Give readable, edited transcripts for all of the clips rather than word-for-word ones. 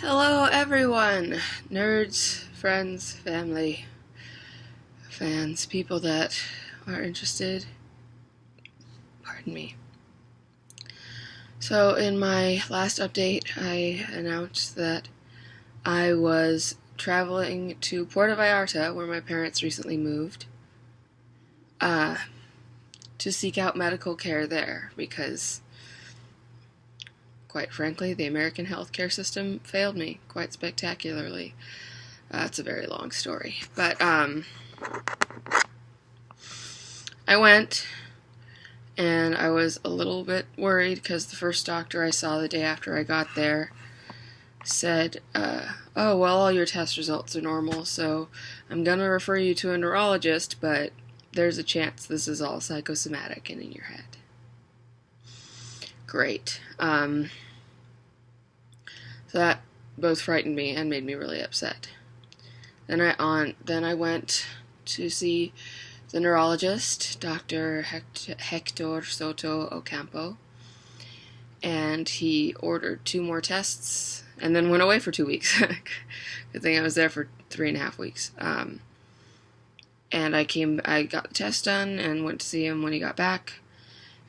Hello everyone! Nerds, friends, family, fans, people that are interested. Pardon me. So in my last update, I announced that I was traveling to Puerto Vallarta, where my parents recently moved, to seek out medical care there because, quite frankly, the American healthcare system failed me quite spectacularly. It's a very long story. But I went, and I was a little bit worried because the first doctor I saw the day after I got there said, oh, well, all your test results are normal, so I'm going to refer you to a neurologist, but there's a chance this is all psychosomatic and in your head. Great. So that both frightened me and made me really upset. Then I went to see the neurologist, Dr. Hector Soto Ocampo, and he ordered 2 more tests and then went away for 2 weeks. Good thing I was there for 3.5 weeks. And I got the test done and went to see him when he got back.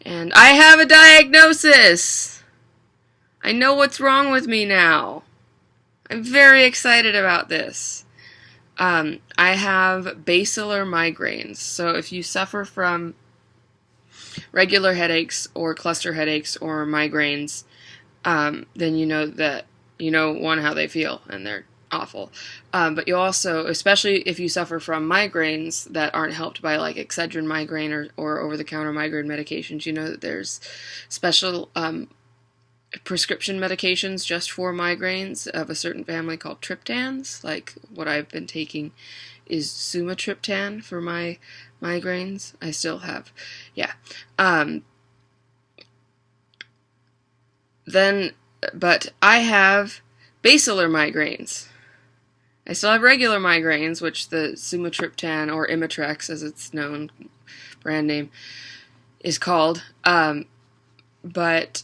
And I have a diagnosis! I know what's wrong with me now. I'm very excited about this. I have basilar migraines. So if you suffer from regular headaches or cluster headaches or migraines, then you know one, how they feel, and they're awful. But you also, especially if you suffer from migraines that aren't helped by like Excedrin migraine or over-the-counter migraine medications, you know that there's special prescription medications just for migraines of a certain family called triptans. Like what I've been taking is sumatriptan for my migraines. I still have, yeah. But I have basilar migraines. I still have regular migraines, which the sumatriptan, or Imitrex as it's known, brand name, is called. But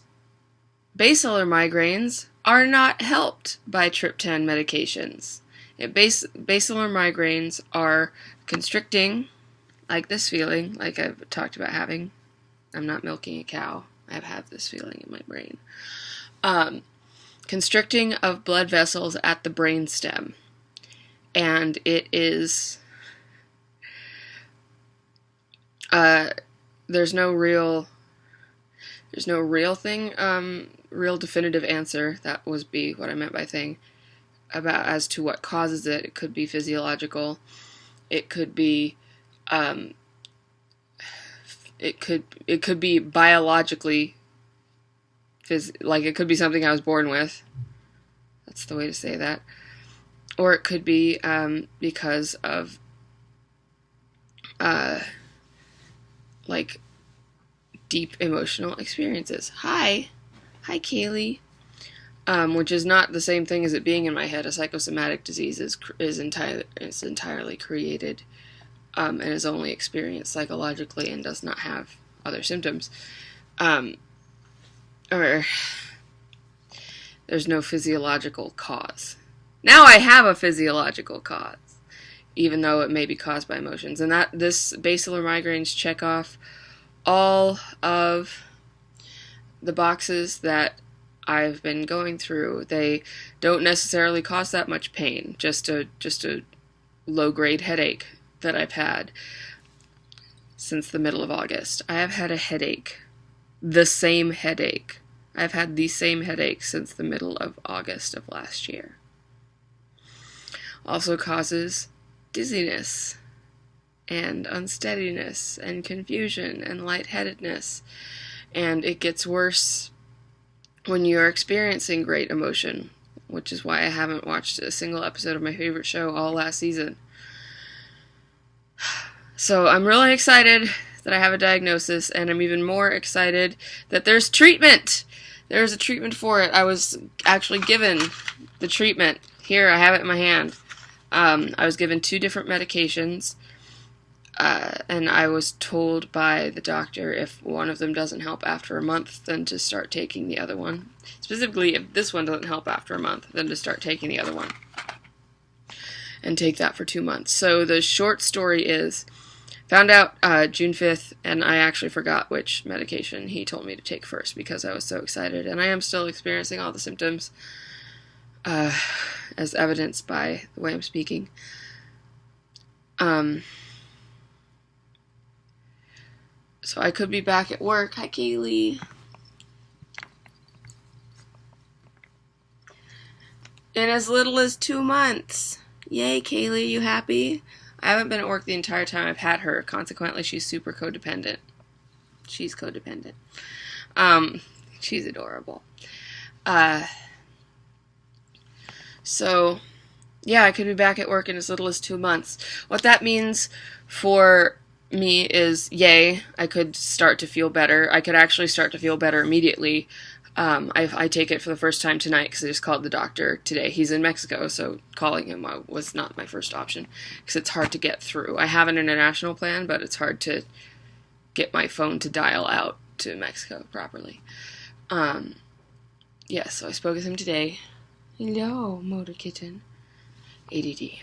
basilar migraines are not helped by triptan medications. Basilar migraines are constricting, like this feeling, like I've talked about having. I'm not milking a cow. I have this feeling in my brain. Constricting of blood vessels at the brain stem. And it is, there's no real thing, real definitive answer. That was what I meant by thing, about as to what causes it. It could be physiological. It could be, it could be biologically, like it could be something I was born with. That's the way to say that. Or it could be because of like deep emotional experiences. Hi Kaylee. Which is not the same thing as it being in my head. A psychosomatic disease is entirely created and is only experienced psychologically and does not have other symptoms. Or there's no physiological cause. Now I have a physiological cause, even though it may be caused by emotions. And that this basilar migraines check off all of the boxes that I've been going through. They don't necessarily cause that much pain, just a low-grade headache that I've had since the middle of August. I have had a headache, the same headache. I've had the same headache since the middle of August of last year. Also causes dizziness and unsteadiness and confusion and lightheadedness. And it gets worse when you're experiencing great emotion, which is why I haven't watched a single episode of my favorite show all last season. So I'm really excited that I have a diagnosis, and I'm even more excited that there's treatment. There's a treatment for it. I was actually given the treatment. Here, I have it in my hand. I was given 2 different medications and I was told by the doctor if one of them doesn't help after a month, then to start taking the other one. Specifically, if this one doesn't help after a month, then to start taking the other one. And take that for 2 months. So the short story is, found out June 5th, and I actually forgot which medication he told me to take first because I was so excited. And I am still experiencing all the symptoms, as evidenced by the way I'm speaking. So I could be back at work. Hi, Kaylee. In as little as 2 months. Yay, Kaylee, you happy? I haven't been at work the entire time I've had her. Consequently, she's super codependent. She's codependent. She's adorable. So, yeah, I could be back at work in as little as 2 months. What that means for me is, yay, I could start to feel better. I could actually start to feel better immediately. I take it for the first time tonight because I just called the doctor today. He's in Mexico, so calling him was not my first option because it's hard to get through. I have an international plan, but it's hard to get my phone to dial out to Mexico properly. Yeah, so I spoke with him today. Hello, motor kitten. ADD.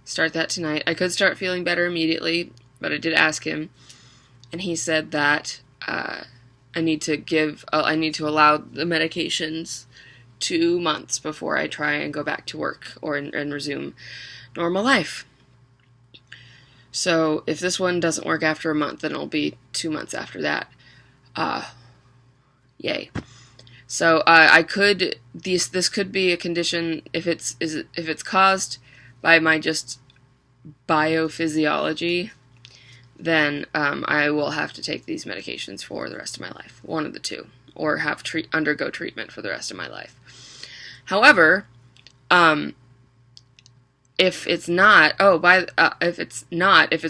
Start that tonight. I could start feeling better immediately, but I did ask him, and he said that I need to allow the medications 2 months before I try and go back to work and resume normal life. So if this one doesn't work after a month, then it'll be 2 months after that. Yay. So this could be a condition if it's caused by my just biophysiology, then I will have to take these medications for the rest of my life, one of the two, or undergo treatment for the rest of my life. However, if it's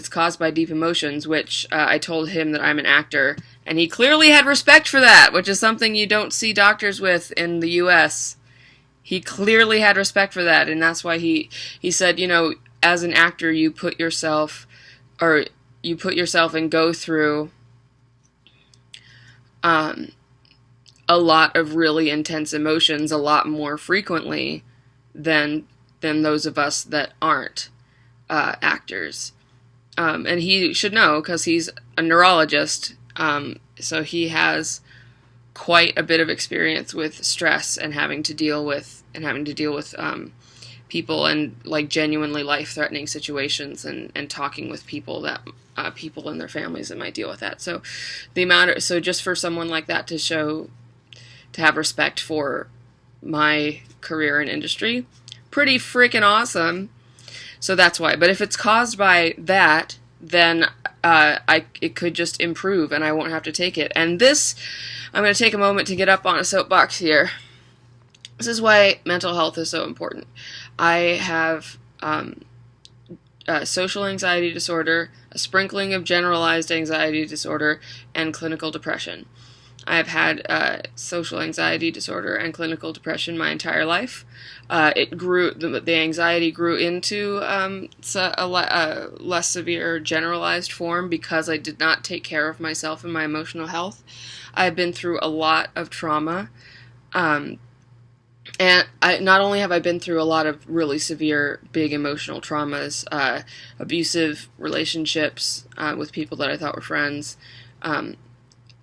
caused by deep emotions, which I told him that I'm an actor, and he clearly had respect for that, which is something you don't see doctors with in the U.S. He clearly had respect for that, and that's why he said, as an actor, you put yourself and go through a lot of really intense emotions a lot more frequently than those of us that aren't actors. And he should know because he's a neurologist, so he has quite a bit of experience with stress and having to deal with people and like genuinely life-threatening situations and talking with people and their families that might deal with that. So just for someone like that to have respect for my career and industry, pretty freaking awesome. So that's why. But if it's caused by that, then it could just improve and I won't have to take it. And this, I'm going to take a moment to get up on a soapbox here. This is why mental health is so important. I have social anxiety disorder, a sprinkling of generalized anxiety disorder, and clinical depression. I've had social anxiety disorder and clinical depression my entire life. The anxiety grew into a less severe generalized form because I did not take care of myself and my emotional health. I've been through a lot of trauma. And not only have I been through a lot of really severe, big emotional traumas, abusive relationships with people that I thought were friends,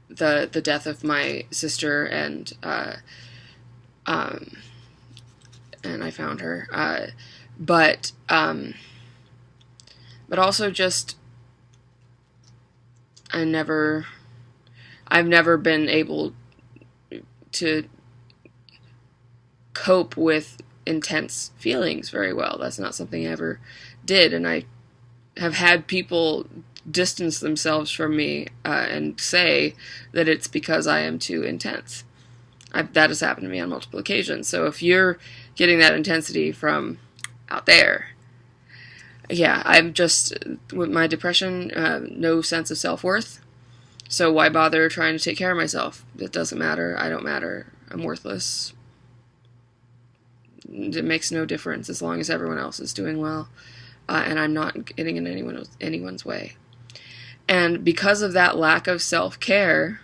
the death of my sister, and I found her, but also just I've never been able to cope with intense feelings very well. That's not something I ever did, and I have had people distance themselves from me and say that it's because I am too intense. That has happened to me on multiple occasions. So if you're getting that intensity from out there, yeah, I'm just, with my depression, no sense of self-worth. So why bother trying to take care of myself? It doesn't matter. I don't matter. I'm worthless. It makes no difference as long as everyone else is doing well. and I'm not getting in anyone's way. And because of that lack of self-care,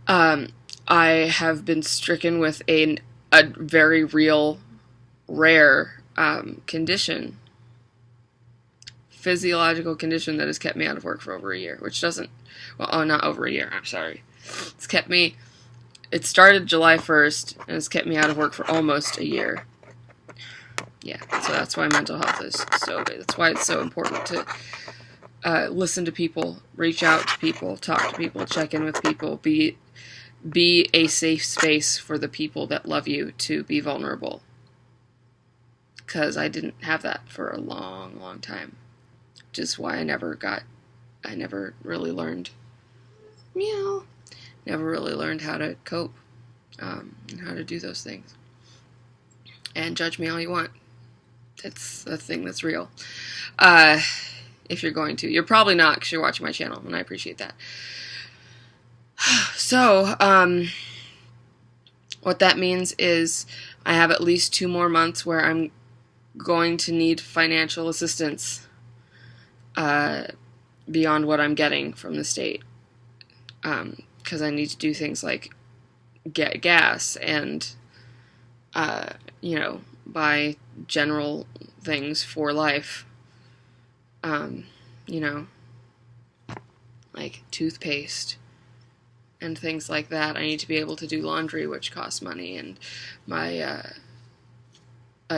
I have been stricken with a very real, rare condition, physiological condition that has kept me out of work for over a year, which doesn't, not over a year, I'm sorry. It started July 1st, and it's kept me out of work for almost a year. Yeah, so that's why mental health is so good. That's why it's so important to listen to people, reach out to people, talk to people, check in with people, be a safe space for the people that love you to be vulnerable. Because I didn't have that for a long, long time. Which is why I never really learned, never really learned how to cope, and how to do those things. And judge me all you want. It's a thing that's real. If you're going to. You're probably not, because you're watching my channel, and I appreciate that. So, what that means is I have at least 2 more months where I'm going to need financial assistance beyond what I'm getting from the state. Because I need to do things like get gas and, buy general things for life. Like toothpaste and things like that. I need to be able to do laundry, which costs money, and my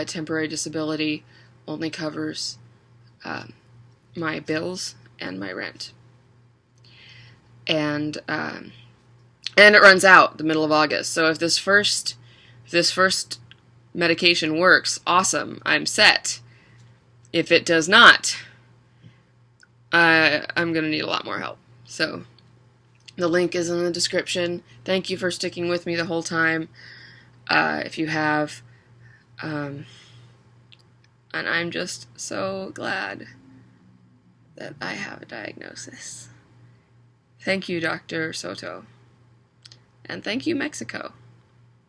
temporary disability only covers my bills and my rent. And it runs out the middle of August. So if this first medication works, awesome, I'm set. If it does not, I'm going to need a lot more help. So the link is in the description. Thank you for sticking with me the whole time. If you have, and I'm just so glad that I have a diagnosis. Thank you, Dr. Soto. And thank you, Mexico.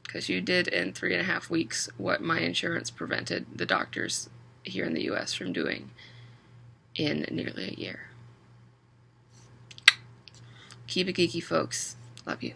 Because you did in 3.5 weeks what my insurance prevented the doctors here in the U.S. from doing in nearly a year. Keep it geeky, folks. Love you.